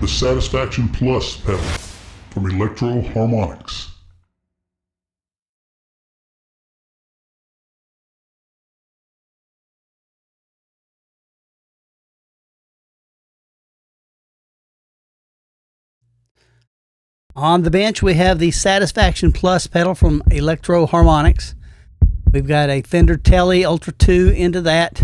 the Satisfaction Plus pedal from Electro-Harmonix. On the bench, we have the Satisfaction Plus pedal from Electro-Harmonix. We've got a Fender Tele Ultra 2 into that.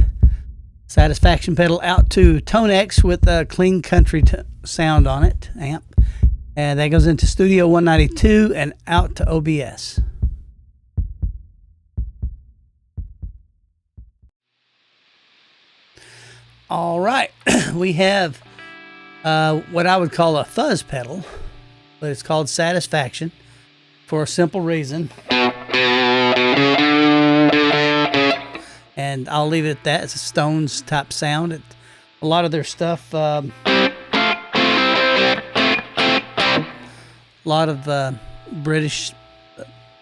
Satisfaction pedal out to Tone X with a clean country sound on it, amp. And that goes into Studio 192 and out to OBS. All right, we have what I would call a fuzz pedal, but it's called Satisfaction for a simple reason. And I'll leave it at that. It's a Stones type sound. A lot of their stuff, a lot of British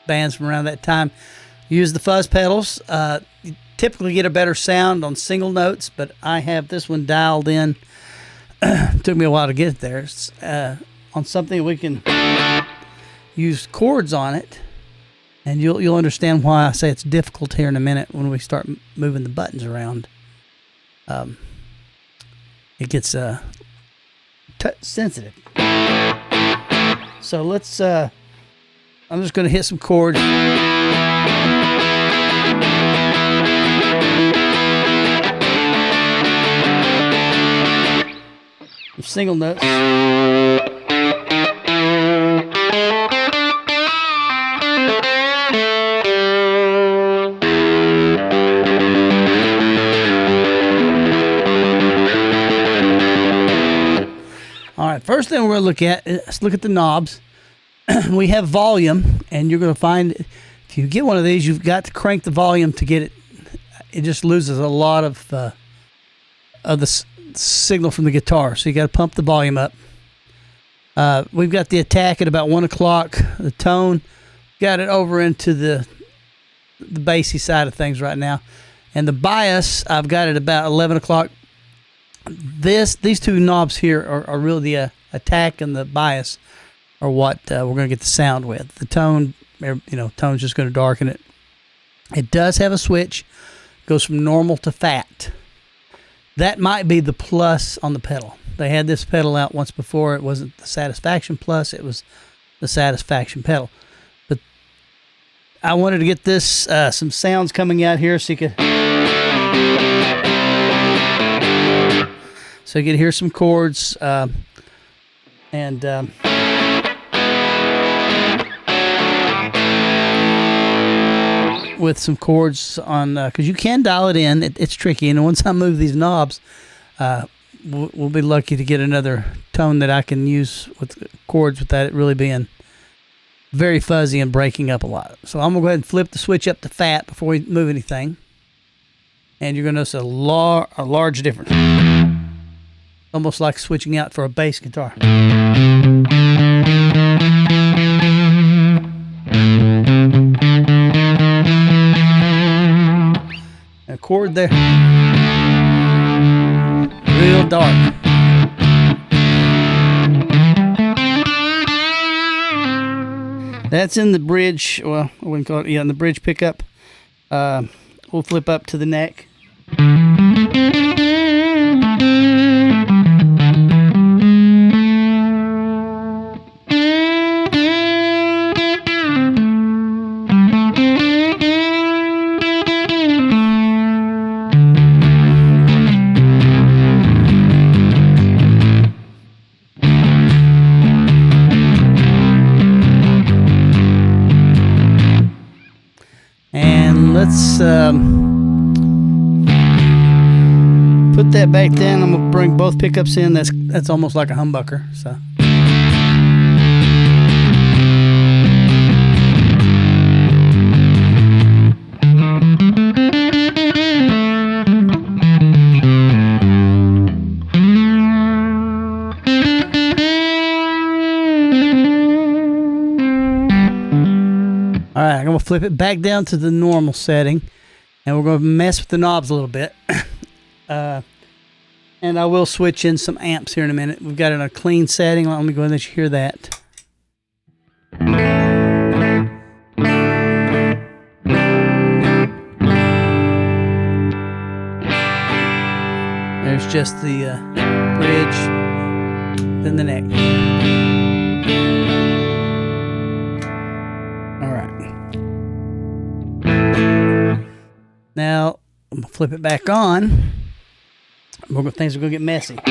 bands from around that time use the fuzz pedals. You typically get a better sound on single notes, but I have this one dialed in. Took me a while to get it there. It's, on something we can use chords on it, and you'll understand why I say it's difficult here in a minute when we start moving the buttons around. It gets sensitive. So let's I'm just going to hit some chords. Some single notes. First thing we're going to look at is look at the knobs. We have volume, and you're going to find if you get one of these, you've got to crank the volume to get it. It just loses a lot of the signal from the guitar, so you got to pump the volume up. We've got the attack at about 1 o'clock. The tone, got it over into the bassy side of things right now, and the bias I've got it about 11 o'clock. These two knobs here are really the attack and the bias are what we're going to get the sound with. The tone, tone's just going to darken it. It does have a switch, goes from normal to fat. That might be the plus on the pedal. They had this pedal out once before. It wasn't the Satisfaction Plus, it was the Satisfaction pedal. But I wanted to get this some sounds coming out here so you could hear some chords, with some chords on, because you can dial it in. It's tricky, and once I move these knobs, we'll be lucky to get another tone that I can use with chords without it really being very fuzzy and breaking up a lot. So I'm going to go ahead and flip the switch up to fat before we move anything, and you're going to notice a large difference. Almost like switching out for a bass guitar. A chord there. Real dark. That's in the bridge. Well, I wouldn't call it. Yeah, in the bridge pickup. We'll flip up to the neck. Let's put that back down. I'm gonna bring both pickups in. That's almost like a humbucker. So. Alright, I'm going to flip it back down to the normal setting, and we're going to mess with the knobs a little bit. And I will switch in some amps here in a minute. We've got it in a clean setting. Let me go ahead and let you hear that. There's just the bridge, then the neck. All right. Now, I'm going to flip it back on. Things are going to get messy. First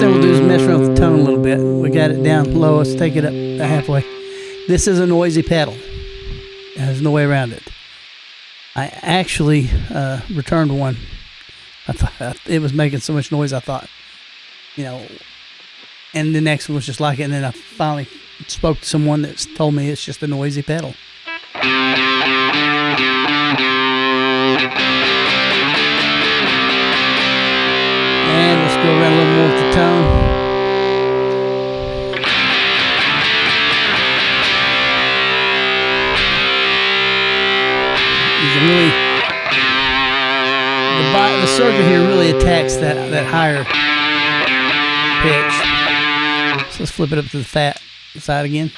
thing we'll do is mess around with the tone a little bit. We got it down low. Let's take it up halfway. This is a noisy pedal. There's no way around it. I actually returned one. I thought it was making so much noise. I thought, and the next one was just like it. And then I finally spoke to someone that told me it's just a noisy pedal. And let's go around a little more with the tone. You can really, the circuit here really attacks that higher pitch. So let's flip it up to the fat side again.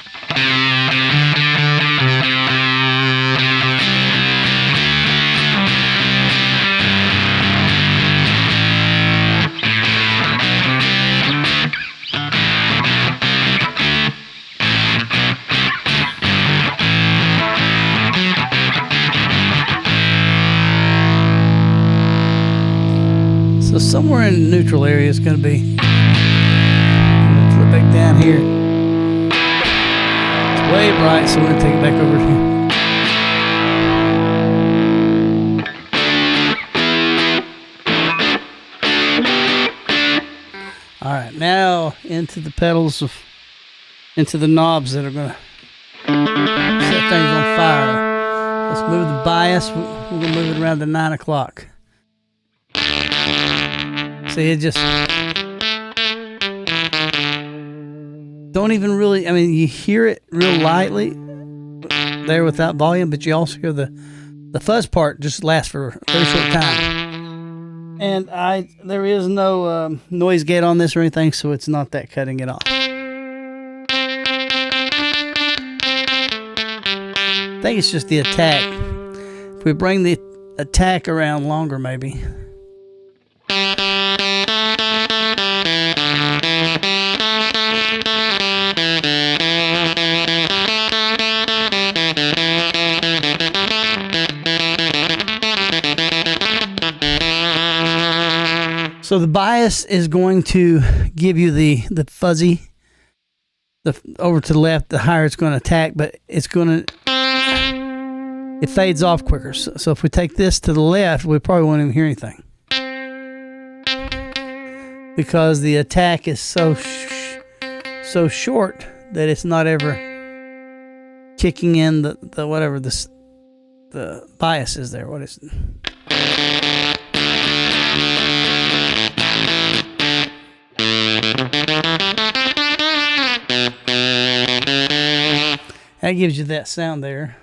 So somewhere in the neutral area is going to be. Flip back down here. It's way bright, so we're going to take it back over here. All right, now into the pedals into the knobs that are going to set things on fire. Let's move the bias. We're going to move it around to 9 o'clock. See, it just don't even really, you hear it real lightly there without volume, but you also hear the fuzz part just lasts for a very short time. And there is no noise gate on this or anything, so it's not that cutting it off. I think it's just the attack. If we bring the attack around longer, maybe. So the bias is going to give you the fuzzy, over to the left, the higher it's going to attack, but it fades off quicker. So if we take this to the left, we probably won't even hear anything. Because the attack is so short that it's not ever kicking in the whatever the bias is there. What is it? That gives you that sound there.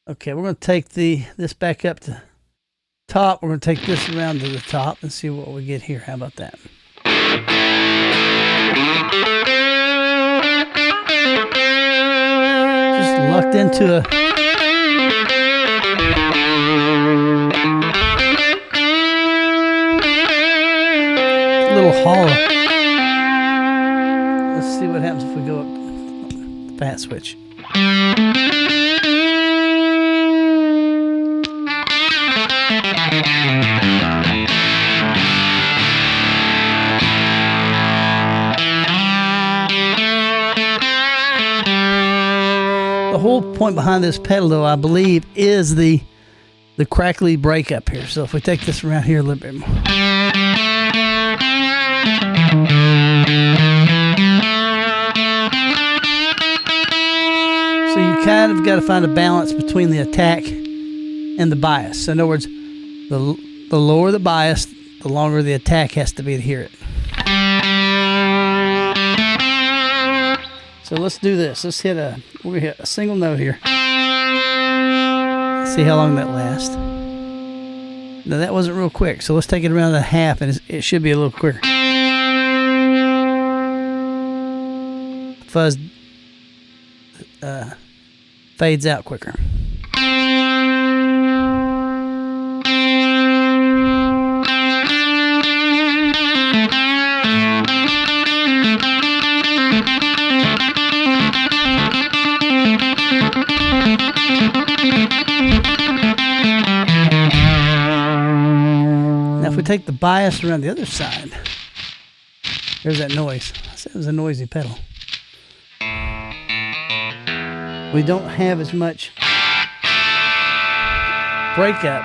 Okay, we're going to take this back up to top. We're going to take this around to the top and see what we get here. How about that? Just lucked into a little hollow. Let's see what happens if we go up the fat switch. The whole point behind this pedal, though, I believe, is the crackly break up here. So if we take this around here a little bit more. So you kind of got to find a balance between the attack and the bias. So in other words, the lower the bias, the longer the attack has to be to hear it. So let's do this. Let's we're gonna hit a single note here. See how long that lasts. Now that wasn't real quick, so let's take it around the half, and it should be a little quicker. Fuzz fades out quicker. Now if we take the bias around the other side, there's that noise. I said it was a noisy pedal. We don't have as much breakup.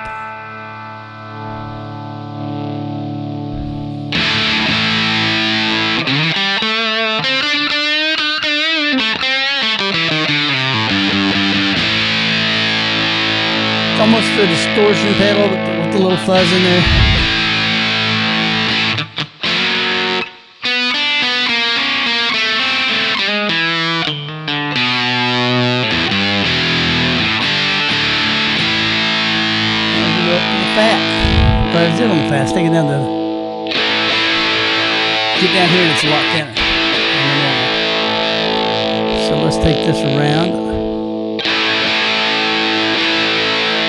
It's almost a distortion pedal with the little fuzz in there. But it's on the fast. Take it down to get down here and it's a lot thinner. So let's take this around.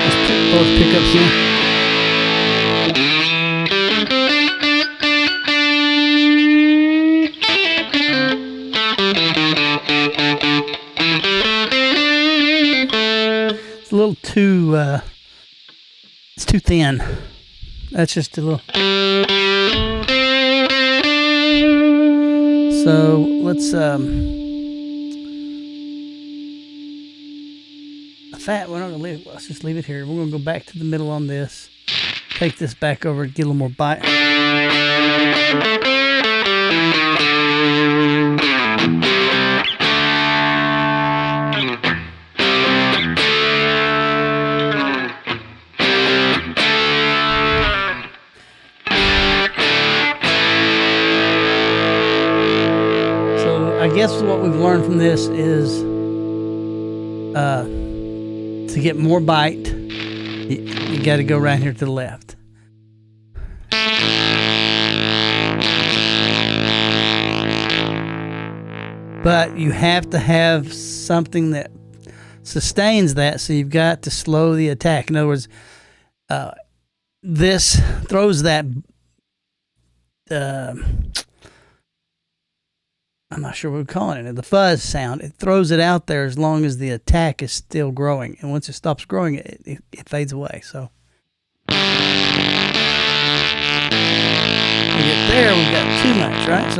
Let's put both pickups here. It's a little too it's too thin. That's just a little. So let's the fat. We're not gonna leave it. Let's just leave it here. We're gonna go back to the middle on this. Take this back over and get a little more bite. I guess what we've learned from this is to get more bite, you got to go right here to the left. But you have to have something that sustains that, so you've got to slow the attack. In other words, this throws that I'm not sure what we're calling it, the fuzz sound. It throws it out there as long as the attack is still growing. And once it stops growing, it fades away. So we get there, we've got too much, right?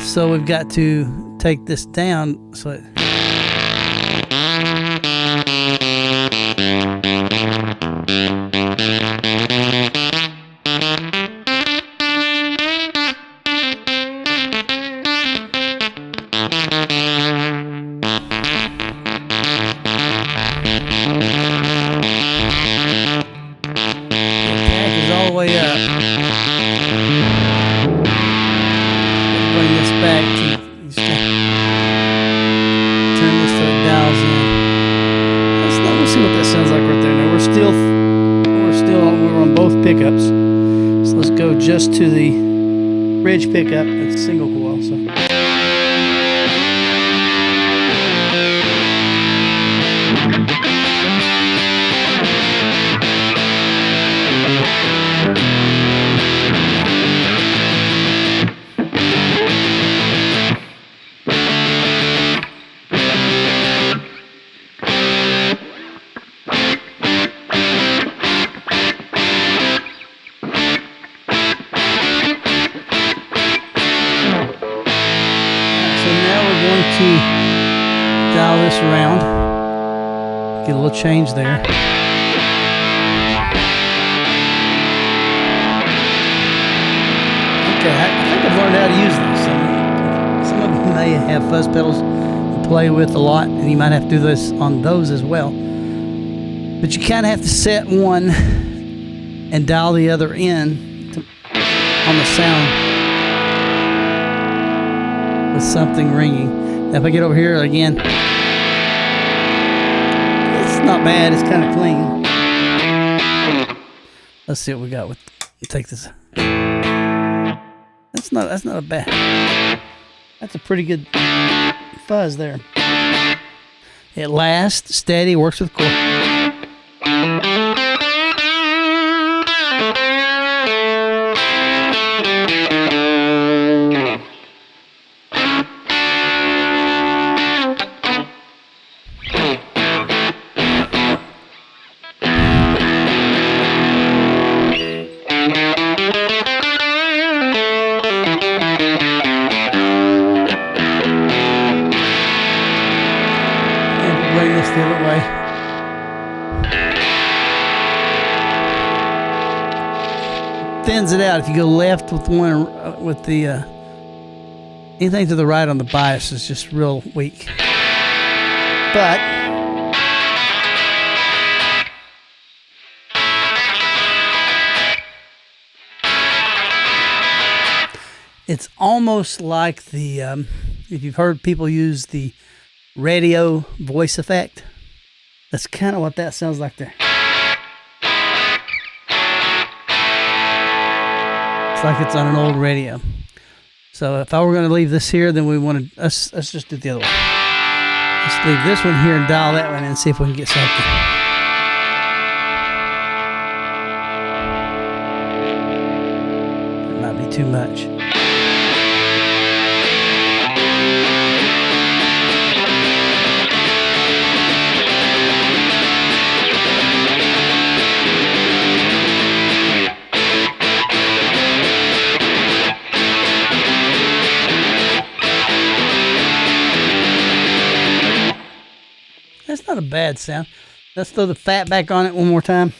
So we've got to take this down so it way up. Bring this back to turn this so it dials in. We'll see what that sounds like right there. Now we're on both pickups. So let's go just to the bridge pickup. It's a single coil. So. To dial this around, get a little change there. Okay, I think I've learned how to use this. Some of you may have fuzz pedals to play with a lot, and you might have to do this on those as well. But you kind of have to set one and dial the other in on the sound with something ringing. If I get over here again, not bad. It's kind of clean. Let's see what we got with. Take this. That's not a bad. That's a pretty good fuzz there. It lasts, steady, works with chord. Bring this the other way. Thins it out. If you go left with one, with the anything to the right on the bias is just real weak. But it's almost like the if you've heard people use the radio voice effect, that's kind of what that sounds like there. It's like it's on an old radio. So if I were going to leave this here, then we want to let's just do it the other way. Let's leave this one here and dial that one in and see if we can get something. It might be too much. That's not a bad sound. Let's throw the fat back on it one more time.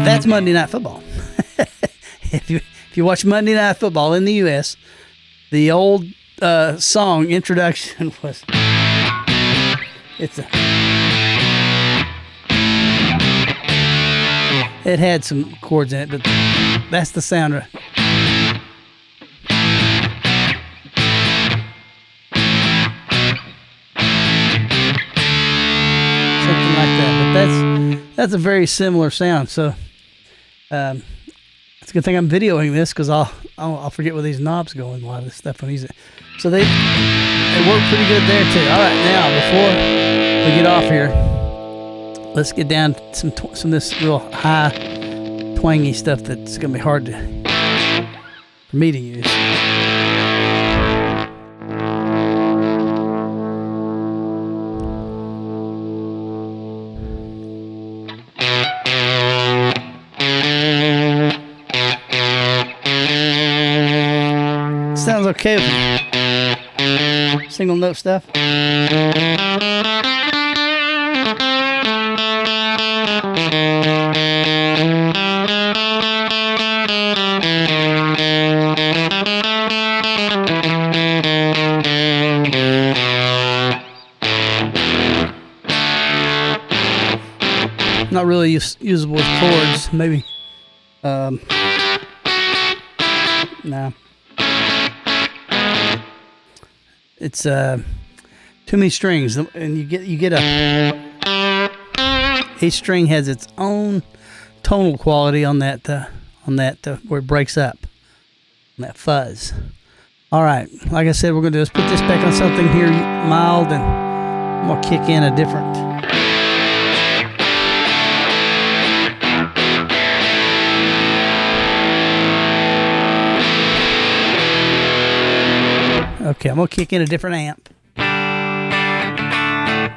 That's Monday Night Football. If you watch Monday Night Football in the U.S., the old song introduction was it had some chords in it, but that's the sound. Something like that, but that's a very similar sound. So it's a good thing I'm videoing this, because I'll forget where these knobs go and a lot of this stuff when I use it. So they work pretty good there too. All right, now before we get off here, let's get down to some of this real high twangy stuff that's gonna be hard for me to use. Sounds okay with me. Single note stuff. Not really usable with chords, maybe. Nah. It's too many strings, and you get each string has its own tonal quality on that where it breaks up, on that fuzz. All right, like I said, we're gonna let's put this back on something here mild, and I'm gonna kick in a different. Okay, I'm going to kick in a different amp. I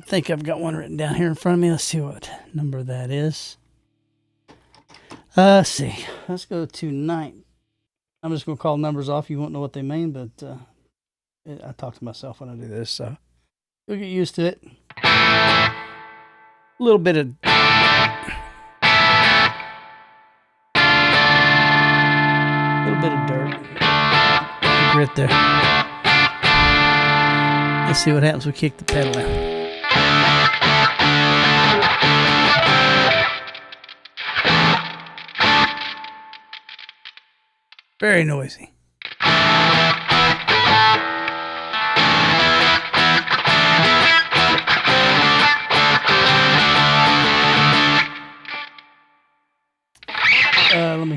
think I've got one written down here in front of me. Let's see what number that is. Let's see. Let's go to 9. I'm just going to call numbers off. You won't know what they mean, but I talk to myself when I do this, so you'll get used to it. A little bit of... dirt. Grit there. Let's see what happens when we kick the pedal in. Very noisy.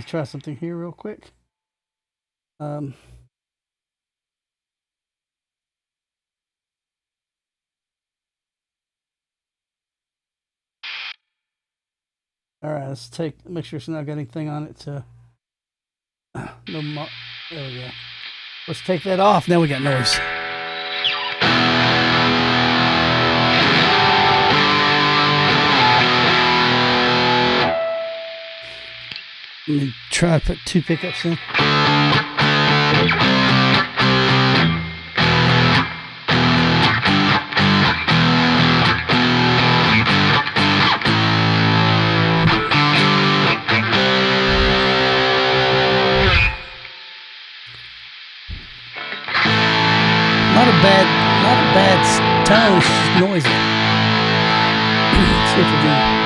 try something here real quick. All right, let's make sure it's not got anything on it to there we go. Let's take that off. Now we got noise. Let me try to put 2 pickups in. Not a bad tone, it's just noisy. Let's see if we can.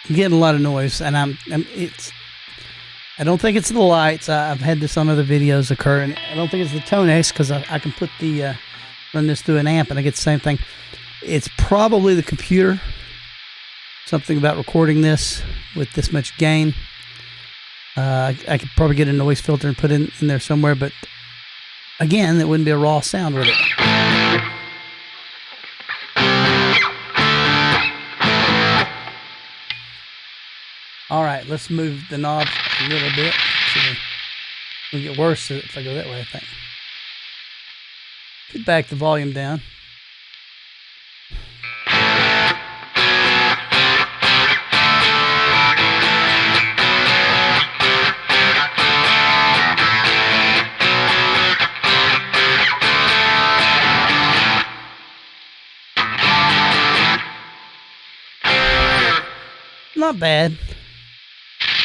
I'm getting a lot of noise, and I don't think it's the lights. I've had this on other videos occur, and I don't think it's the Tonex because I can put run this through an amp and I get the same thing. It's probably the computer. Something about recording this with this much gain. I could probably get a noise filter and put in there somewhere, but again, it wouldn't be a raw sound with it. All right, let's move the knob a little bit. So it'll get worse if I go that way, I think. Could back the volume down. Not bad.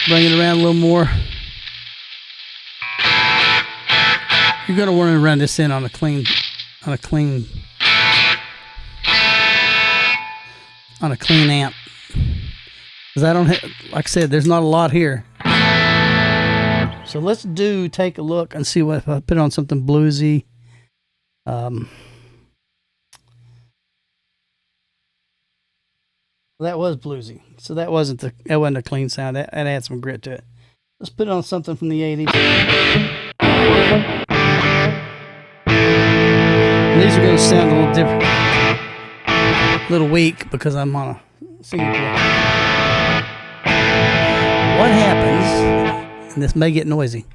Bring it around a little more. You're going to want to run this in on a clean amp, because I don't have, like I said, there's not a lot here. So let's take a look and see what if I put on something bluesy. That was bluesy, so that wasn't a clean sound. That had some grit to it. Let's put it on something from the 80s. And these are going to sound a little different, a little weak because I'm on a single coil. What happens, and this may get noisy.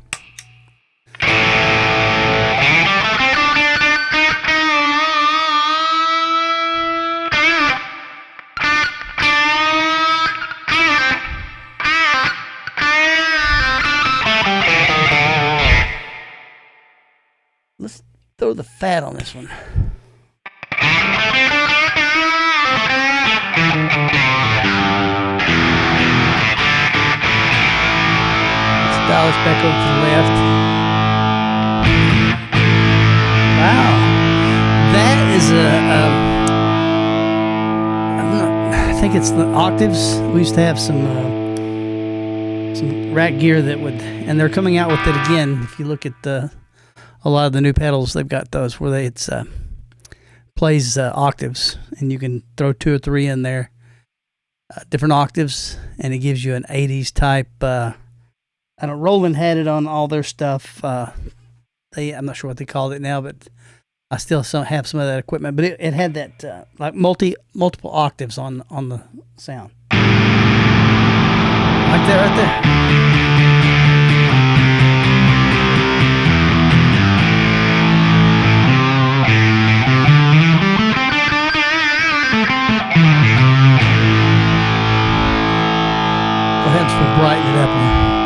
Let's throw the fat on this one. Let's dial this back over to the left. Wow, that is I think it's the octaves. We used to have some rack gear that would, and they're coming out with it again. If you look at a lot of the new pedals, they've got those where it plays octaves, and you can throw 2 or 3 in there, different octaves, and it gives you an 80s type. I don't. Roland had it on all their stuff. I'm not sure what they called it now, but I still have some of that equipment. But it had that like multiple octaves on the sound, like that right there. We'll brighten it up a little.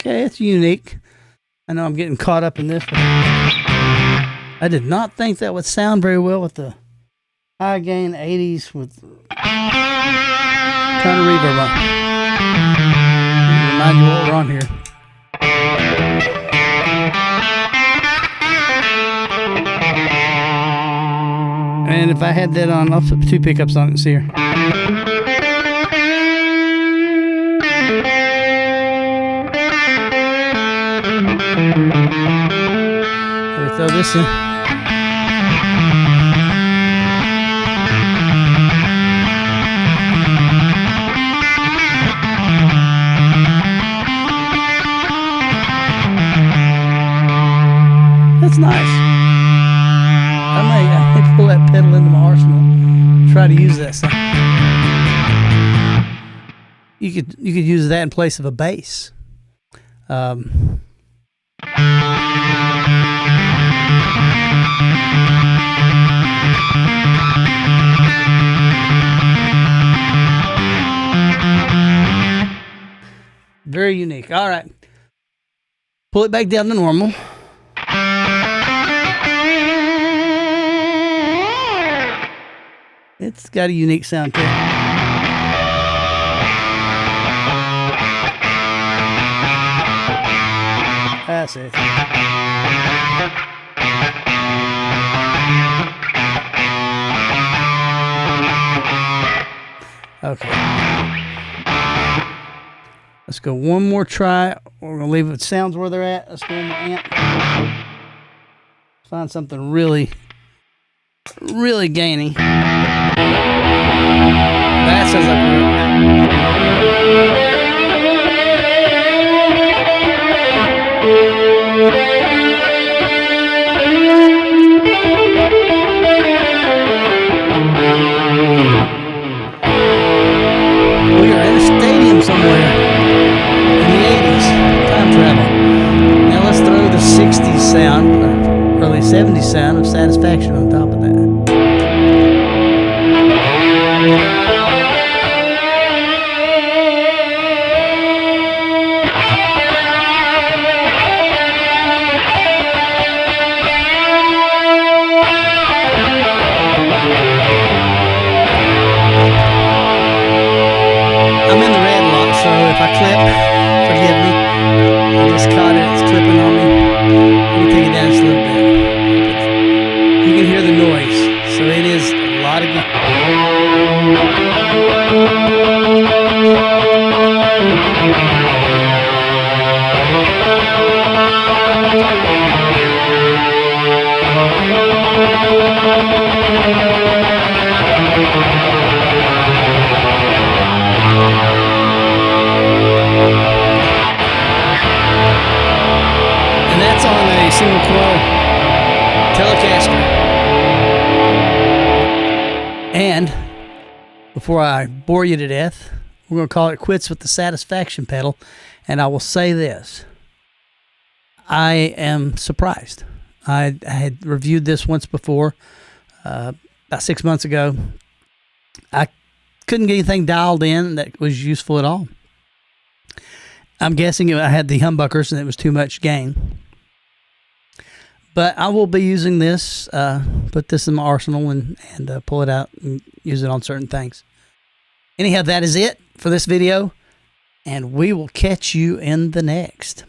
Okay, it's unique. I know I'm getting caught up in this one. I did not think that would sound very well with the high gain 80s with kind of reverb on. Remind you what we're on here. And if I had that on, I'll put 2 pickups on it and see her. We throw this in. That's nice. I may pull that pedal into my arsenal. Try to use that sound. You could use that in place of a bass. Very unique. All right. Pull it back down to normal. It's got a unique sound to it. That's it. Okay. Let's go one more try. We're going to leave it sounds where they're at. Let's go in the amp. Find something really gainy. That sounds like we are in a stadium somewhere in the 80s. Time travel. Now let's throw the 60s sound, or early 70s sound of Satisfaction on top of that. I'm in the red lock, so if I clip, forgive me. I just caught it, it's clipping on me. Let me take it down just a little bit. You can hear the noise, so it is a lot of gain. And that's on a single coil Telecaster. And before I bore you to death, we're going to call it quits with the Satisfaction pedal. And I will say this. I am surprised. I had reviewed this once before, about 6 months ago. I couldn't get anything dialed in that was useful at all. I'm guessing I had the humbuckers and it was too much gain. But I will be using this, put this in my arsenal and pull it out and use it on certain things. Anyhow, that is it for this video, and we will catch you in the next.